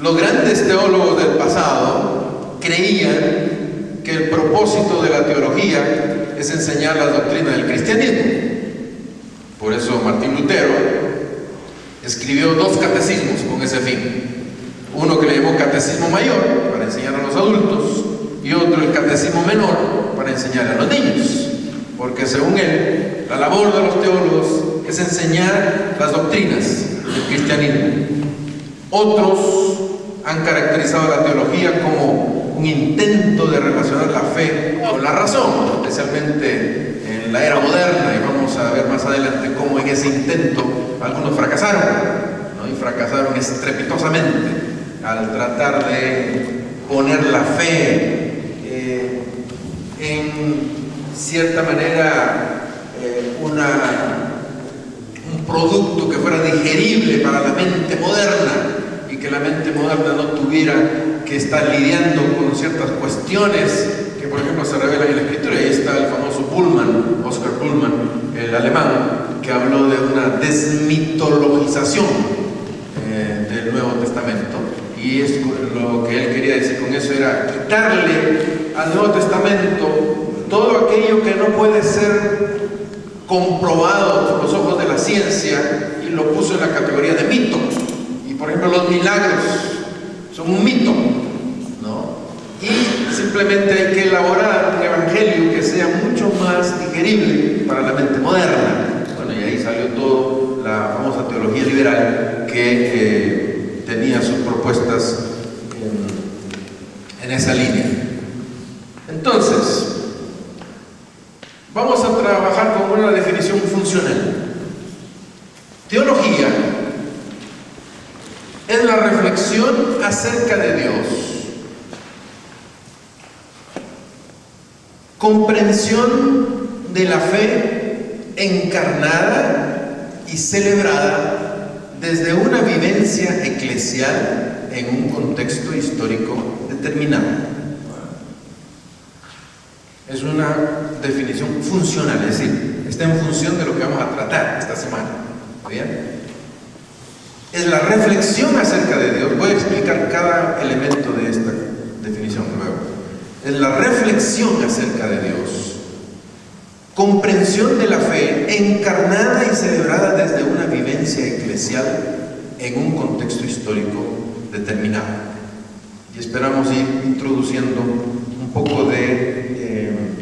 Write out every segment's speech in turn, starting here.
Los grandes teólogos del pasado creían que el propósito de la teología es enseñar la doctrina del cristianismo. Por eso Martín Lutero escribió 2 catecismos con ese fin. Uno que le llamó Catecismo Mayor, para enseñar a los adultos, y otro el Catecismo Menor, para enseñar a los niños. Porque según él, la labor de los teólogos es enseñar las doctrinas del cristianismo. Otros han caracterizado la teología como un intento de relacionar la fe con la razón, especialmente en la era moderna, y vamos a ver más adelante cómo en ese intento algunos fracasaron, ¿no? Y fracasaron estrepitosamente al tratar de poner la fe en cierta manera un producto que fuera digerible para la mente moderna, y que la mente moderna no tuviera que estar lidiando con ciertas cuestiones que, por ejemplo, se revelan en la Escritura. Ahí está el famoso Bullmann, Oscar Bullmann, el alemán, que habló de una desmitologización del Nuevo Testamento, y es lo que él quería decir con eso era quitarle al Nuevo Testamento todo aquello que no puede ser comprobado por los ojos de la ciencia, y lo puso en la categoría de mito. Y por ejemplo, los milagros son un mito, ¿no? Y simplemente hay que elaborar un evangelio que sea mucho más digerible para la mente moderna. Bueno, y ahí salió toda la famosa teología liberal que tenía sus propuestas en esa línea. Entonces, vamos a trabajar con una definición funcional. Teología es la reflexión acerca de Dios, comprensión de la fe encarnada y celebrada desde una vivencia eclesial en un contexto histórico determinado. Es una definición funcional, es decir, está en función de lo que vamos a tratar esta semana. ¿Bien? Es la reflexión acerca de Dios. Voy a explicar cada elemento de esta definición luego. Es la reflexión acerca de Dios, comprensión de la fe encarnada y celebrada desde una vivencia eclesial en un contexto histórico determinado. Y esperamos ir introduciendo un poco de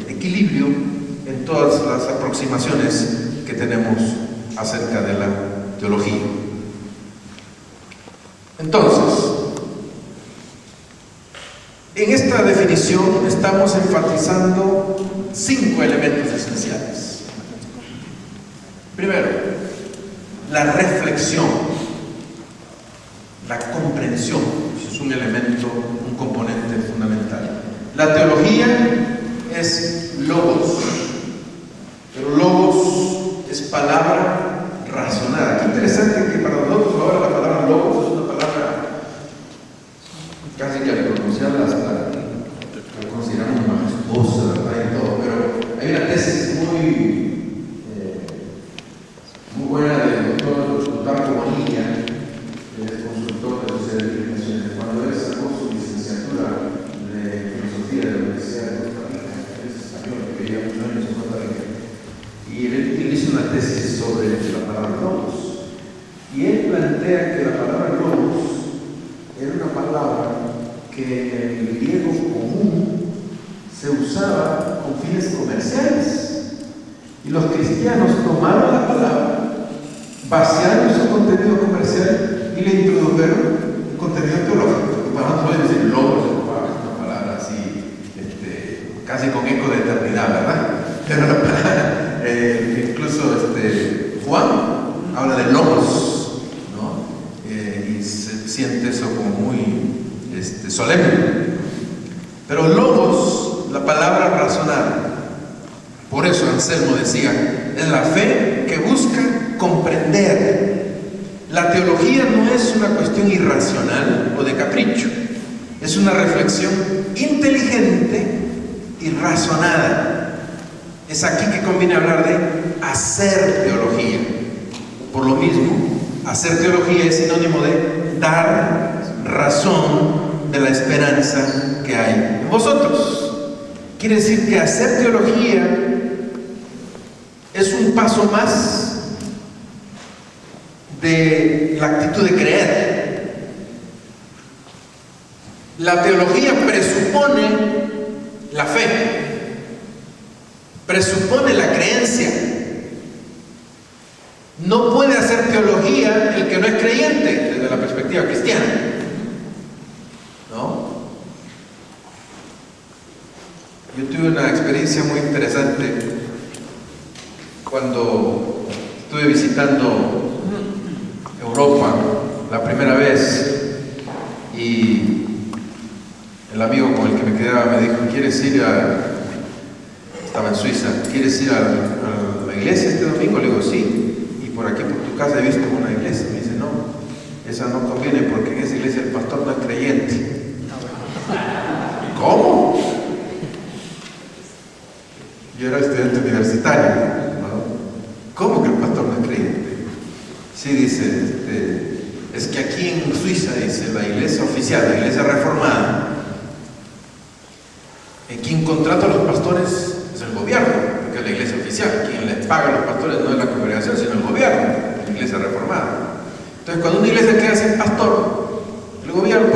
equilibrio en todas las aproximaciones que tenemos acerca de la teología. Entonces, en esta definición estamos enfatizando 5 elementos esenciales. Primero, la reflexión, la comprensión, es un elemento, un componente fundamental. La teología es logos, pero logos es palabra razonada. Qué interesante que para nosotros ahora la palabra logos es una palabra casi que al pronunciarla hasta la consideramos majestuosa, ¿verdad? Y todo, pero hay una tesis muy buena del doctor Plutarco Bonilla, que es consultor de la Sociedad de Comunicaciones, cuando él sacó su licenciatura de filosofía de la Universidad de Costa Rica. Él es español, que vivía muchos años en Costa Rica, y él hizo una tesis sobre la palabra logos, y él plantea que la palabra logos era una palabra que en el griego común se usaba con fines comerciales, y los cristianos tomaron la palabra, vaciaron su contenido comercial y le introdujeron un contenido teológico. Para nosotros podemos decir logos, es una palabra así, casi con eco de eternidad, ¿verdad? Pero la palabra, incluso Juan habla de logos, ¿no? Y se siente eso como muy solemne. Pero logos, la palabra razonada. Por eso Anselmo decía, es la fe que busca comprender. La teología no es una cuestión irracional o de capricho, es una reflexión inteligente y razonada. Es aquí que conviene hablar de hacer teología. Por lo mismo, hacer teología es sinónimo de dar razón de la esperanza que hay en vosotros. Quiere decir que hacer teología es un paso más de la actitud de creer. La teología presupone la fe, presupone la creencia. No puede hacer teología el que no es creyente desde la perspectiva cristiana, ¿no? Yo tuve una experiencia muy interesante cuando estuve visitando Europa la primera vez, y el amigo con el que me quedaba me dijo: ¿quieres ir estaba en Suiza, ¿quieres ir a la iglesia este domingo? Le digo: sí. Y por aquí por tu casa he visto una iglesia. Me dice: no, esa no conviene porque en esa iglesia el pastor no es creyente. ¿Cómo? Yo era estudiante universitario, ¿no? ¿Cómo que el pastor no es creyente? Sí, dice, es que aquí en Suiza, dice, la iglesia oficial, la iglesia reformada, quien contrata a los pastores es el gobierno, porque es la iglesia oficial. Quien les paga a los pastores no es la congregación, sino el gobierno, la iglesia reformada. Entonces, cuando una iglesia queda sin pastor, el gobierno,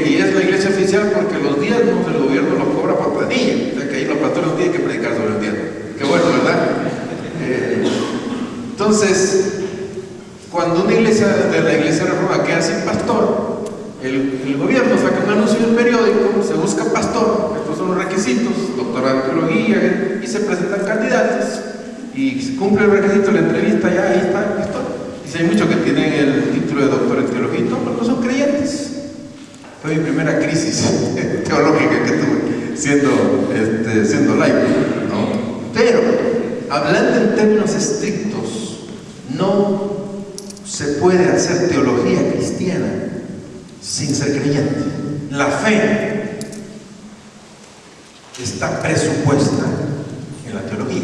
y es la iglesia oficial porque los diezmos el gobierno los cobra por planilla, o sea que ahí los pastores no tienen que predicar sobre el diezmo. Qué bueno, ¿verdad? Entonces, cuando una iglesia de la iglesia reformada queda sin pastor, el gobierno saca un anuncio en el periódico, se busca pastor, estos son los requisitos, doctorado en teología, y se presentan candidatos, y se cumple el requisito, la entrevista, ya ahí está el pastor. Y si hay muchos que tienen el título de doctor en teología, no son creyentes. Fue mi primera crisis teológica que tuve siendo laico, ¿no? Pero, hablando en términos estrictos, no se puede hacer teología cristiana sin ser creyente. La fe está presupuesta en la teología.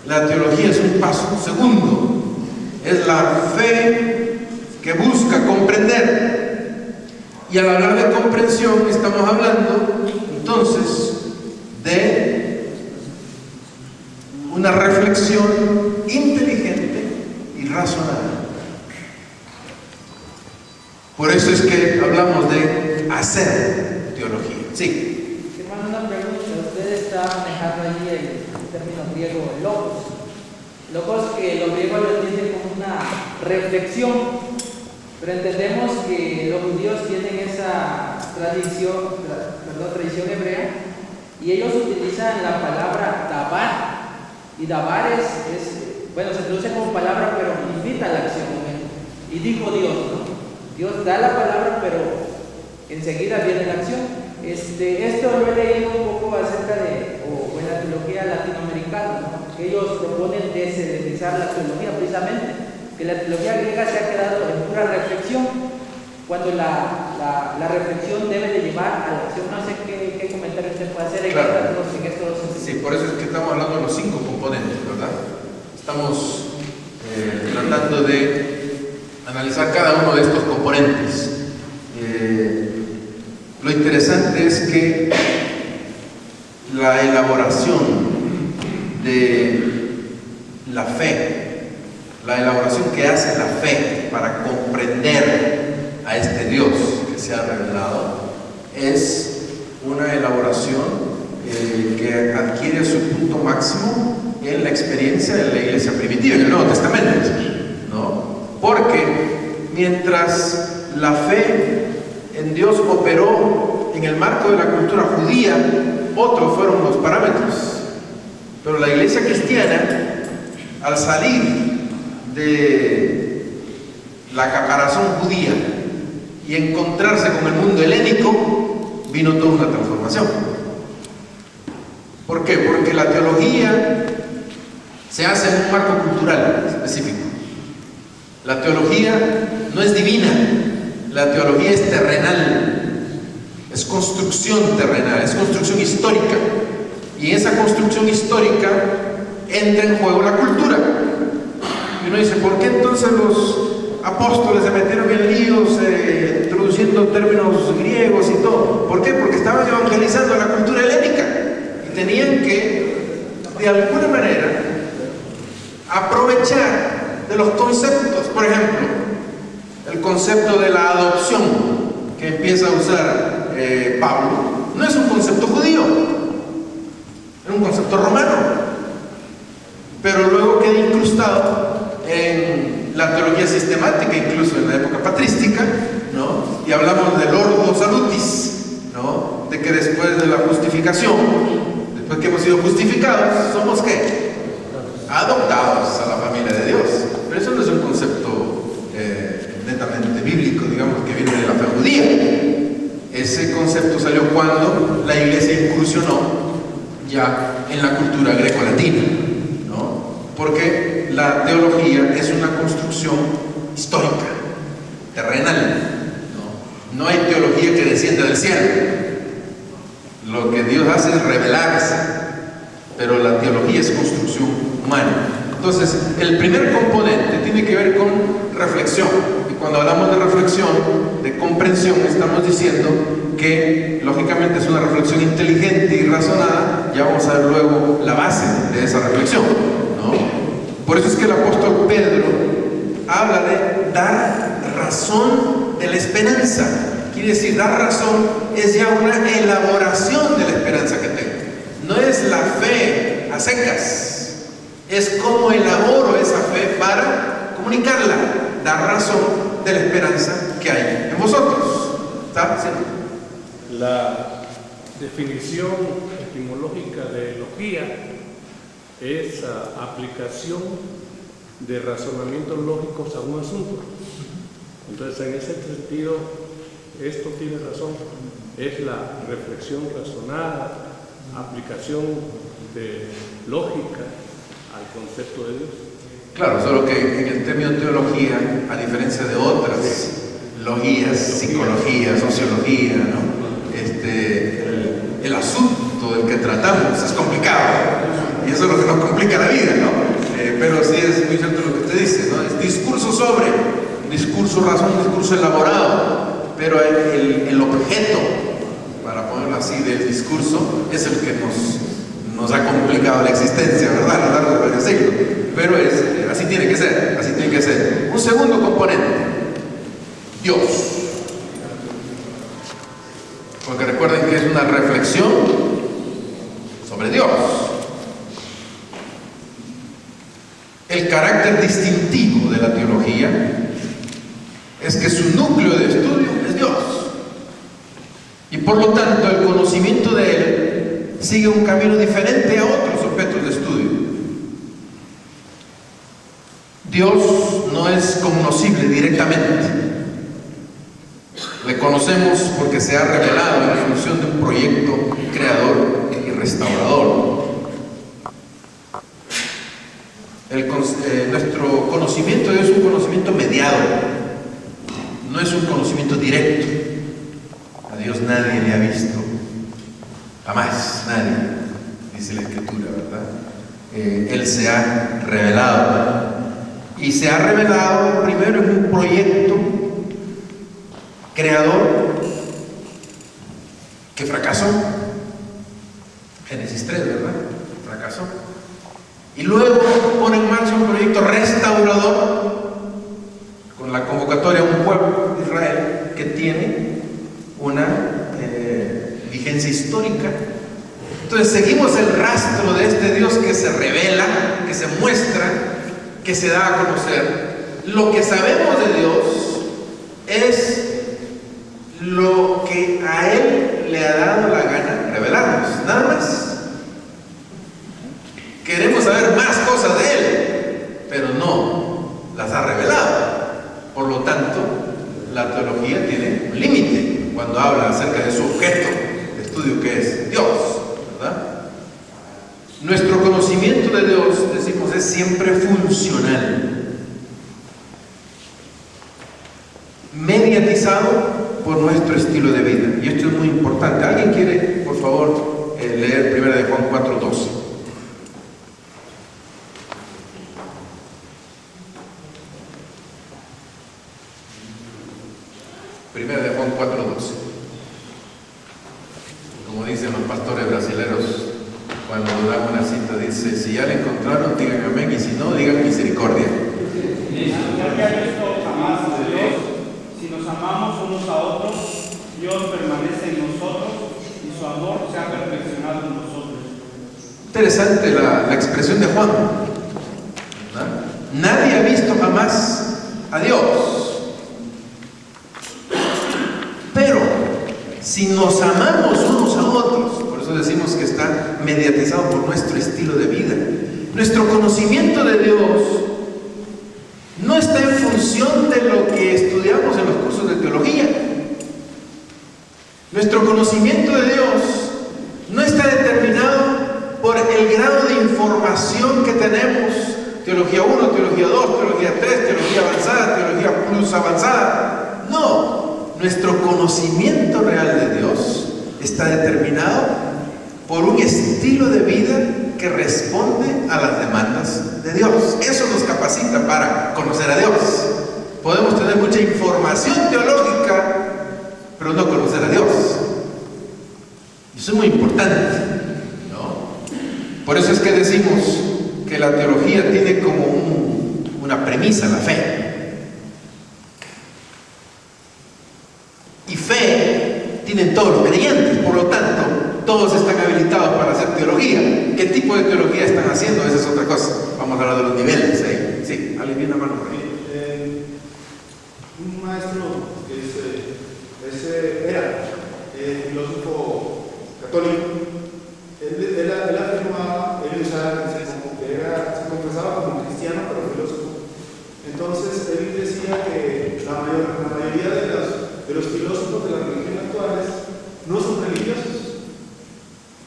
La teología es un paso segundo. Es la fe que busca comprender. Y al hablar de comprensión estamos hablando entonces de una reflexión inteligente y razonable. Por eso es que hablamos de hacer teología. Sí. Hermano, una pregunta. Usted está manejando allí el término griego logos. Logos que los griegos lo entienden como una reflexión. Pero entendemos que los judíos tienen esa tradición hebrea, y ellos utilizan la palabra dabar, y dabar se traduce como palabra, pero invita a la acción. Y dijo Dios, ¿no? Dios da la palabra, pero enseguida viene la acción. Esto lo he leído un poco acerca en la teología latinoamericana, ¿no? Que ellos proponen deshelenizar la teología precisamente, que la teología griega se ha quedado en pura reflexión, cuando la reflexión debe de llevar a la acción. No sé qué comentario usted puede hacer en estos sentidos. Sí, por eso es que estamos hablando de los 5 componentes, ¿verdad? Estamos tratando de analizar cada uno de estos componentes. Lo interesante es que la elaboración de la fe, la elaboración que hace la fe para comprender a este Dios que se ha revelado, es una elaboración que adquiere su punto máximo en la experiencia de la iglesia primitiva, en el Nuevo Testamento, ¿no? Porque mientras la fe en Dios operó en el marco de la cultura judía, otros fueron los parámetros. Pero la iglesia cristiana, al salir de la caparazón judía y encontrarse con el mundo helénico, vino toda una transformación. ¿Por qué? Porque la teología se hace en un marco cultural específico. La teología no es divina, la teología es terrenal, es construcción terrenal, es construcción histórica, y en esa construcción histórica entra en juego la cultura. Y uno dice: ¿por qué entonces los apóstoles se metieron en líos introduciendo evangelizando a la cultura helénica y tenían que, de alguna manera, aprovechar de los conceptos. Por ejemplo, el concepto de la adopción que empieza a usar Pablo no es un concepto judío, es un concepto romano, pero luego queda incrustado en la teología sistemática, incluso en la época patrística, ¿no? Y hablamos del ordo salutis, ¿no? De que después de la justificación, después que hemos sido justificados, somos ¿qué? Adoptados a la familia de Dios. Pero eso no es un concepto netamente bíblico, digamos, que viene de la fe judía. Ese concepto salió cuando la iglesia incursionó ya en la cultura greco-latina, ¿no? Porque la teología es una construcción histórica, terrenal, ¿no? No hay teología que descienda del cielo. Lo que Dios hace es revelarse, pero la teología es construcción humana. Entonces, el primer componente tiene que ver con reflexión. Y cuando hablamos de reflexión, de comprensión, estamos diciendo que lógicamente es una reflexión inteligente y razonada. Ya vamos a ver luego la base de esa reflexión, ¿no? Por eso es que el apóstol Pedro habla de dar razón de la esperanza. Quiere decir, dar razón es ya una elaboración de la esperanza que tengo. No es la fe a secas. Es cómo elaboro esa fe para comunicarla, dar razón de la esperanza que hay en vosotros. ¿Está? ¿Sí? La definición etimológica de elogía es aplicación de razonamientos lógicos a un asunto. Entonces, en ese sentido, esto tiene razón, es la reflexión razonada, aplicación de lógica al concepto de Dios. Claro, solo que en el término teología, a diferencia de otras logías, psicología, sociología, ¿no? El asunto del que tratamos es complicado, y eso es lo que nos complica la vida, ¿no? Pero sí es muy cierto lo que usted dice, ¿no? Es discurso sobre, discurso razón, discurso elaborado, pero el objeto, para ponerlo así, del discurso es el que nos ha complicado la existencia, ¿verdad? A lo largo de varios siglos. Pero así tiene que ser, así tiene que ser. Un segundo componente, Dios. Porque recuerden que es una reflexión sobre Dios. El carácter distintivo de la teología es que su núcleo de estudio es Dios. Y por lo tanto el conocimiento de Él sigue un camino diferente a otros objetos de estudio. Dios no es cognoscible directamente. Le conocemos porque se ha revelado en función de un proyecto creador y restaurador. Nuestro conocimiento de Dios es un conocimiento mediado, no es un conocimiento directo. A Dios nadie le ha visto, jamás, nadie, dice la Escritura, ¿verdad? Él se ha revelado, y se ha revelado primero en un proyecto creador que fracasó. Génesis 3, ¿verdad? Fracasó. Y luego pone en marcha un proyecto restaurador con la convocatoria a un pueblo de Israel que tiene una vigencia histórica. Entonces seguimos el rastro de este Dios que se revela, que se muestra, que se da a conocer. Lo que sabemos de Dios es lo que a Él le ha dado la gana revelarnos, nada más. Queremos saber más cosas de Él, pero no las ha revelado. Por lo tanto, la teología tiene un límite cuando habla acerca de su objeto de estudio, que es Dios, ¿verdad? Nuestro conocimiento de Dios, decimos, es siempre funcional, mediatizado por nuestro estilo de vida. Y esto es muy importante. ¿Alguien quiere, por favor, leer 1 Juan 4:12? Primera de Juan 4:12. Como dicen los pastores brasileños cuando dan una cita, dice, si ya la encontraron, digan amén, y si no, digan misericordia. Porque ha visto jamás a Dios, si nos amamos unos a otros, Dios permanece en nosotros y su amor se ha perfeccionado en nosotros. Interesante la expresión de Juan, ¿verdad? Nadie ha visto jamás a Dios, pero si nos amamos unos a otros, por eso decimos que está mediatizado por nuestro estilo de vida. Nuestro conocimiento de Dios no está en función de lo que estudiamos en los cursos de teología. Nuestro conocimiento de Dios no está determinado por el grado de información que tenemos, teología 1, teología 2, teología 3, teología avanzada, teología plus avanzada. No, nuestro conocimiento real de Dios está determinado por un estilo de vida que responde a las demandas de Dios. Eso nos capacita para conocer a Dios. Podemos tener mucha información teológica, pero no conocer a Dios. Eso es muy importante, ¿no? Por eso es que decimos que la teología tiene como una premisa, la fe. Y fe tienen todos los creyentes, por lo tanto, todos están habilitados para hacer teología. ¿Qué tipo de teología están haciendo? Esa es otra cosa. Vamos a hablar de los niveles ahí. Sí, alguien viene a mano por ahí. Un maestro era filósofo católico. Él afirmaba, se confesaba como cristiano, pero filósofo. Entonces, él decía que la mayoría de los filósofos de la religión actuales no son religiosos.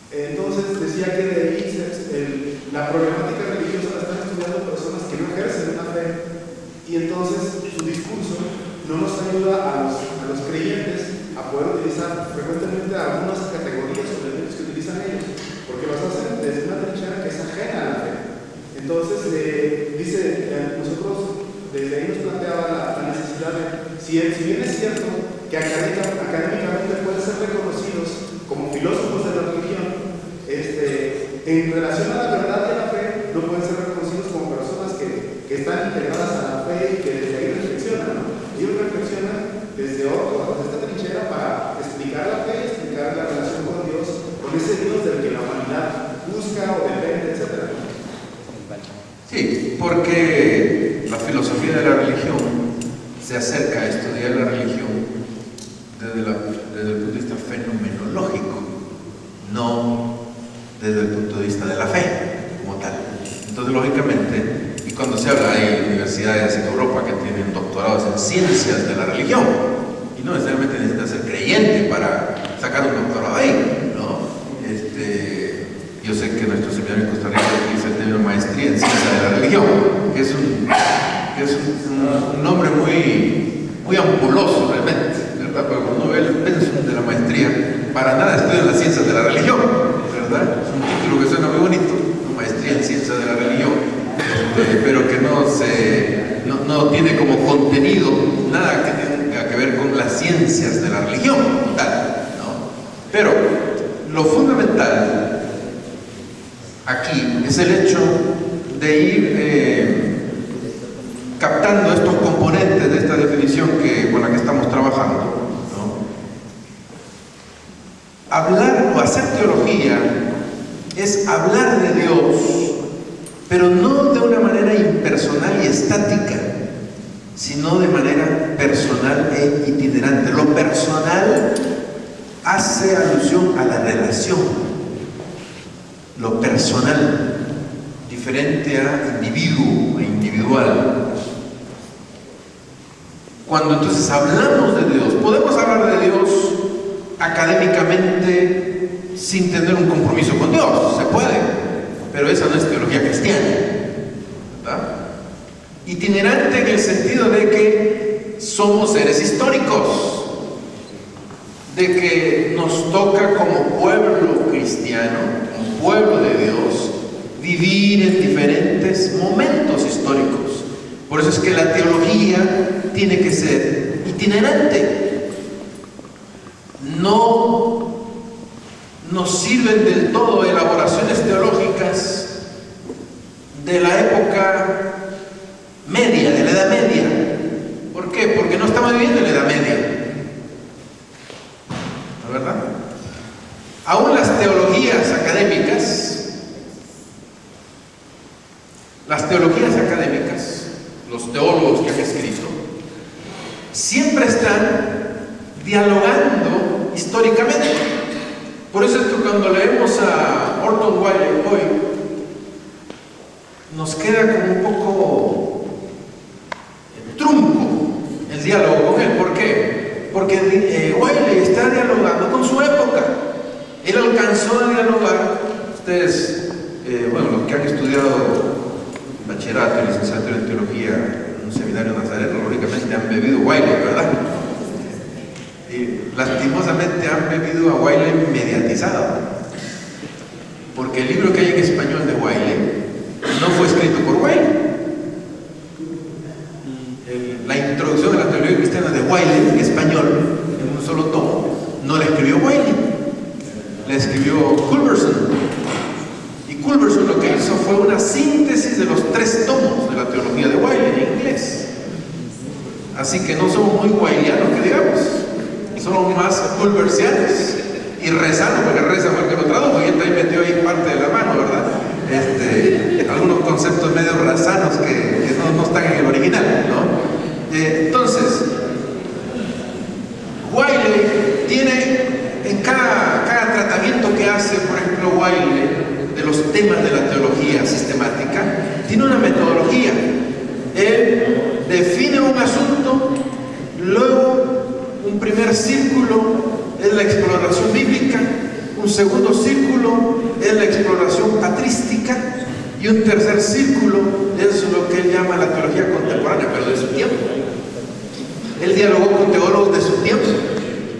Entonces, decía que de ahí la problemática religiosa la están estudiando personas que no ejercen una fe. Y entonces, su discurso no nos ayuda a los creyentes a poder utilizar frecuentemente algunas categorías o elementos que utilizan ellos, porque los hacen desde una trinchera que es ajena a la fe. Entonces, dice, nosotros desde ahí nos planteaba la necesidad de, si bien es cierto que académicamente pueden ser reconocidos como filósofos de la religión, en relación a la verdad y a la fe, no pueden ser reconocidos como personas que están integradas a la fe y que desde ahí reflexionan, ¿no? Ellos reflexionan desde esta trinchera para explicar la fe, explicar la relación con Dios, con ese Dios del que la humanidad busca o depende, etc. Sí, porque la filosofía de la religión se acerca a estudiar la religión desde el punto de vista fenomenológico, no desde el punto de vista de la fe como tal. Entonces, lógicamente, y cuando se habla, hay universidades en Europa que tienen doctorados en ciencias de la religión, y no necesariamente necesita ser creyente para sacar un doctorado ahí, ¿no? Yo sé que nuestro seminario en Costa Rica utiliza el término maestría en ciencia de la religión, que es un nombre muy ampuloso realmente, ¿verdad? Porque cuando uno ve el pensum de la maestría, para nada estudian las ciencias de la religión, ¿verdad? Es un título que suena muy bonito, una maestría en ciencia de la religión, pero que no tiene como contenido nada que tenga que ver con las ciencias de la religión como tal, ¿no? Pero lo fundamental aquí es el hecho de ir captando estos componentes de esta definición con la que estamos trabajando, ¿no? Hablar o hacer teología es hablar de Dios, pero no de una manera impersonal y estática, sino de manera personal e itinerante. Lo personal hace alusión a la relación. Lo personal, diferente a individuo, a individual. Cuando entonces hablamos de Dios, podemos hablar de Dios académicamente sin tener un compromiso con Dios, se puede, pero esa no es teología cristiana, ¿verdad? Itinerante en el sentido de que somos seres históricos, de que nos toca como pueblo cristiano, pueblo de Dios, vivir en diferentes momentos históricos. Por eso es que la teología tiene que ser itinerante. No nos sirven del todo elaboraciones teológicas de la época media, de la Edad Media. ¿Por qué? Porque no estamos viviendo en la Edad Media, ¿no es verdad? Aún las teologías académicas, los teólogos que han escrito, siempre están dialogando históricamente. Por eso es que cuando leemos a Orton Wiley hoy, nos queda como un poco trunco el diálogo con él. ¿Por qué? Porque Wiley está dialogando con su época. Él alcanzó a dialogar. Ustedes, los que han estudiado bachillerato y licenciatura en teología en un seminario nazareno, lógicamente han bebido Wiley, ¿verdad? Y lastimosamente han bebido a Wiley mediatizado, porque el libro que hay en español de Wiley no fue escrito por Wiley. La introducción a la teología cristiana de Wiley en español, en un solo tomo, no la escribió Wiley, la escribió Culberson. Y Culberson lo que hizo fue una síntesis de los 3 tomos de la teología de Wiley en inglés. Así que no somos muy weylianos, que digamos, somos más culbersianos y rezanos, porque reza fue el que lo tradujo y él también metió ahí parte de la mano, ¿verdad? Algunos conceptos medio razanos que no están en el original, ¿no? Entonces, Wiley tiene en cada tratamiento que hace, por ejemplo, Wiley, de los temas de la teología sistemática, tiene una metodología. Él define un asunto, luego un primer círculo es la exploración bíblica, un segundo círculo es la exploración patrística y un tercer círculo es lo que él llama la teología contemporánea, pero de su tiempo. Él dialogó con teólogos de su tiempo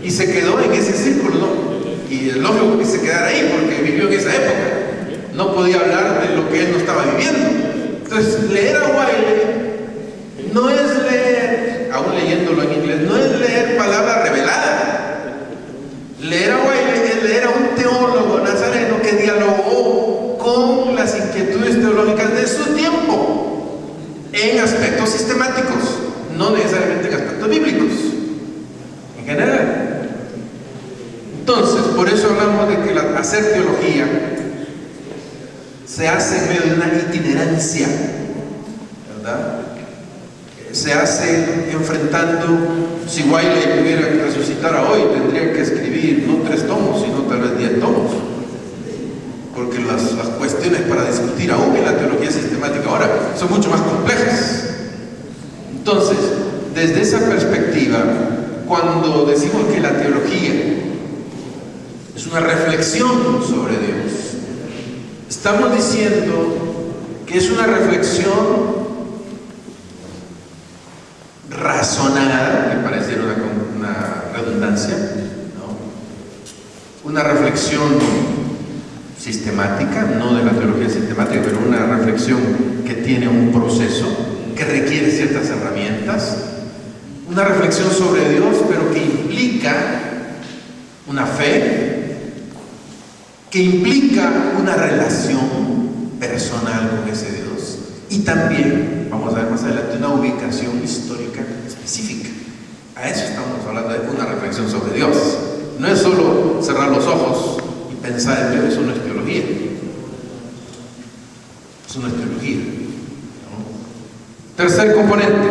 y se quedó en ese círculo, ¿no? Y es lógico que se quedara ahí porque vivió en esa época, no podía hablar de lo que él no estaba viviendo. Entonces, leer a Wiley no es leer, aún leyéndolo en inglés, no es leer palabra revelada. Leer a Wiley es leer a un teólogo nazareno que dialogó con las inquietudes teológicas de su tiempo en aspectos sistemáticos, no necesariamente en aspectos bíblicos, en general. Entonces, por eso hablamos de que hacer teología se hace en medio de una itinerancia, ¿verdad? Se hace enfrentando. Si Wiley pudiera resucitar hoy, tendría que escribir no 3 tomos, sino tal vez 10 tomos, porque las cuestiones para discutir aún en la teología sistemática ahora son mucho más complejas. Entonces, desde esa perspectiva, cuando decimos que la teología es una reflexión sobre Dios, estamos diciendo que es una reflexión razonada, que pareciera una redundancia, ¿no? Una reflexión sistemática, no de la teología sistemática, pero una reflexión que tiene un proceso, que requiere ciertas herramientas, una reflexión sobre Dios, pero que implica una fe, que implica una relación personal con ese Dios, y también, vamos a ver más adelante, una ubicación histórica específica. A eso estamos hablando, de una reflexión sobre Dios. No es solo cerrar los ojos y pensar en Dios, eso no es teología. Eso no es teología, ¿no? Tercer componente,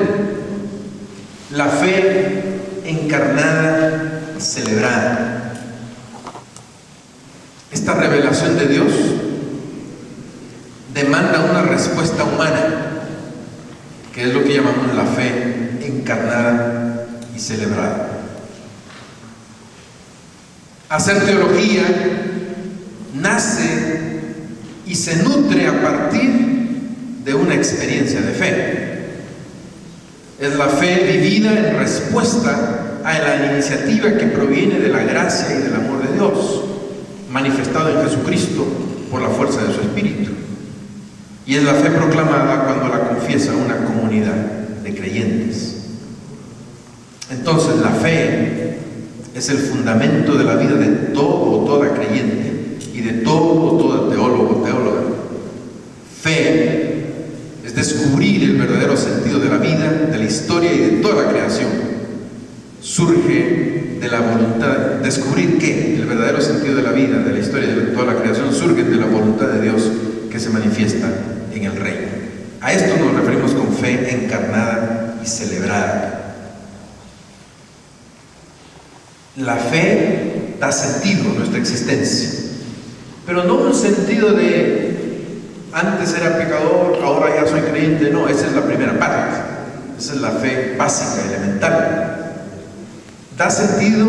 la fe encarnada y celebrada. Esta revelación de Dios demanda una respuesta humana, que es lo que llamamos la fe encarnada y celebrada. Hacer teología nace y se nutre a partir de una experiencia de fe. Es la fe vivida en respuesta a la iniciativa que proviene de la gracia y del amor de Dios, manifestado en Jesucristo por la fuerza de su Espíritu. Y es la fe proclamada cuando la confiesa una comunidad de creyentes. Entonces, la fe es el fundamento de la vida de todo o toda creyente y de todo teólogo, teóloga. Fe es descubrir el verdadero sentido de la vida, de la historia y de toda la creación. Surge de la voluntad, descubrir que el verdadero sentido de la vida, de la historia y de toda la creación surge de la voluntad de Dios que se manifiesta en el reino. A esto nos referimos con fe encarnada y celebrada. La fe da sentido a nuestra existencia, pero no un sentido de antes era pecador, ahora ya soy creyente. No, esa es la primera parte. Esa es la fe básica, elemental. Da sentido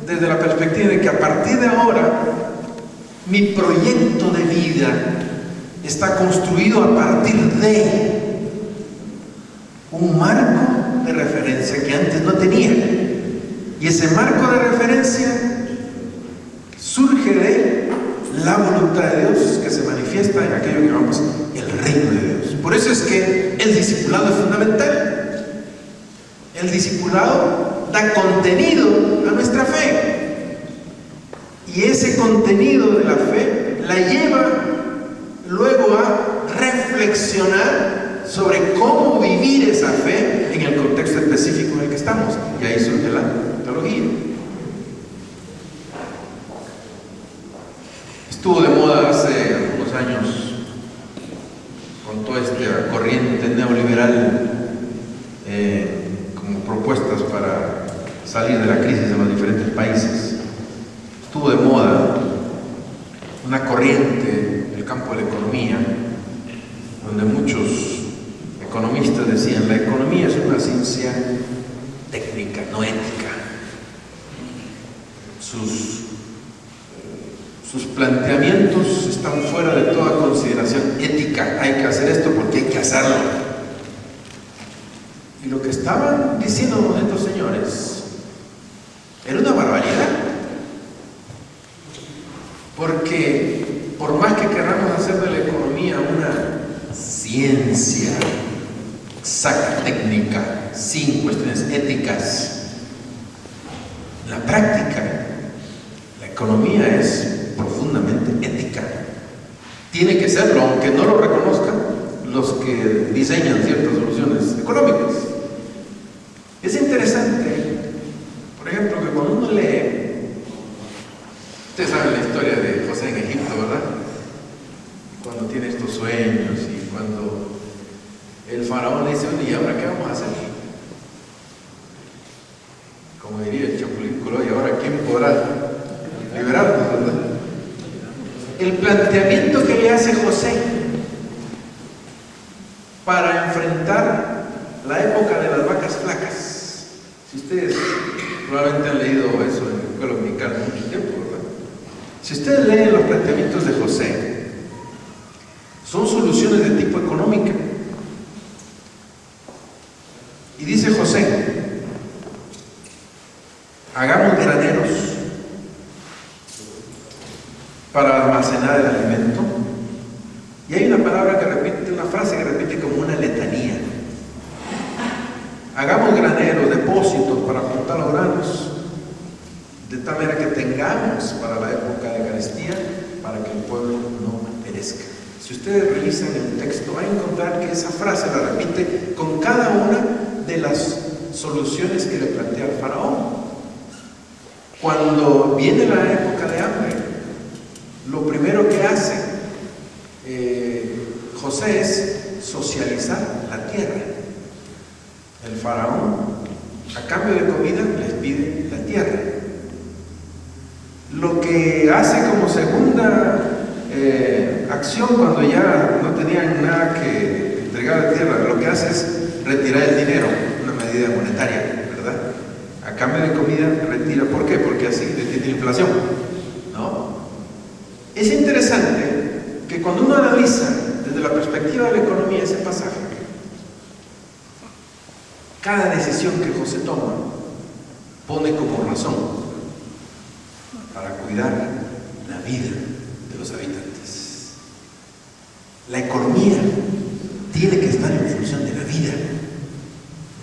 desde la perspectiva de que a partir de ahora mi proyecto de vida está construido a partir de un marco de referencia que antes no tenía. Y ese marco de referencia surge de la voluntad de Dios que se manifiesta en aquello que llamamos el reino de Dios. Por eso es que el discipulado es fundamental. El discipulado da contenido a nuestra fe. Y ese contenido de la fe la lleva luego a reflexionar sobre cómo vivir esa fe en el contexto específico en el que estamos. Y ahí surge la teología. Estuvo de moda hace algunos años con toda esta corriente neoliberal como propuestas para salir de la crisis en los diferentes países. Estuvo de moda una corriente en el campo de la economía, donde muchos economistas decían: la economía es una ciencia técnica, no ética. Sus planteamientos están fuera de toda consideración ética. Hay que hacer esto porque hay que hacerlo. Y lo que estaban diciendo estos señores era una barbaridad, porque por más que queramos hacer de la economía una ciencia exacta, técnica, sin cuestiones éticas, en la práctica la economía es profundamente ética. Tiene que serlo, aunque no lo reconozcan los que diseñan ciertas soluciones económicas. Es interesante, por ejemplo, que cuando uno lee, ustedes saben la historia de José en Egipto, ¿verdad? Cuando tiene estos sueños y cuando el faraón le dice: oye, ¿y ahora qué vamos a hacer? Como diría el Chapulín Colorado, ¿y ahora quién podrá liberarnos, verdad? El planteamiento que le hace José para enfrentar la época de las vacas flacas. Si ustedes probablemente han leído eso en la escuela dominical mucho tiempo, ¿verdad? Si ustedes leen los planteamientos de José, son soluciones de tipo económica. Y dice José: hagamos graneros para almacenar el alimento. Y hay una palabra que repite, una frase que repite como una letanía. Hagamos graneros, depósitos para aportar los granos, de tal manera que tengamos para la época de carestía, para que el pueblo no perezca. Si ustedes revisan el texto, van a encontrar que esa frase la repite con cada una de las soluciones que le plantea el faraón. Cuando viene la época de hambre, lo primero que hace José es socializar la tierra. El faraón, a cambio de comida, les pide la tierra. Lo que hace como segunda acción, cuando ya no tenían nada que entregar a la tierra, lo que hace es retirar el dinero, una medida monetaria, ¿verdad? A cambio de comida retira. ¿Por qué? Porque así detiene la inflación, ¿no? Es interesante que cuando uno analiza desde la perspectiva de la economía ese pasaje, cada decisión que José toma pone como razón para cuidar la vida de los habitantes. La economía tiene que estar en función de la vida,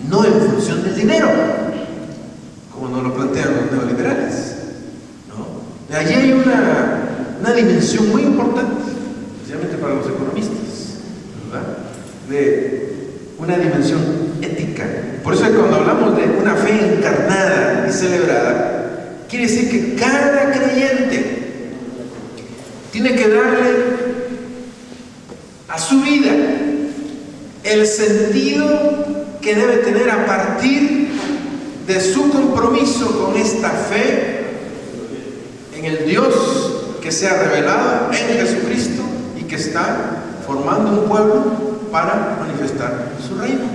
no en función del dinero, como nos lo plantean los neoliberales, ¿no? De allí hay una una dimensión muy importante, especialmente para los economistas, ¿verdad? De una dimensión ética. Por eso cuando hablamos de una fe encarnada y celebrada, quiere decir que cada creyente tiene que darle a su vida el sentido que debe tener a partir de su compromiso con esta fe en el Dios que se ha revelado en Jesucristo y que está formando un pueblo para manifestar su reino.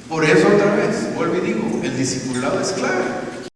Por eso otra vez, vuelvo y digo, el discipulado es clave.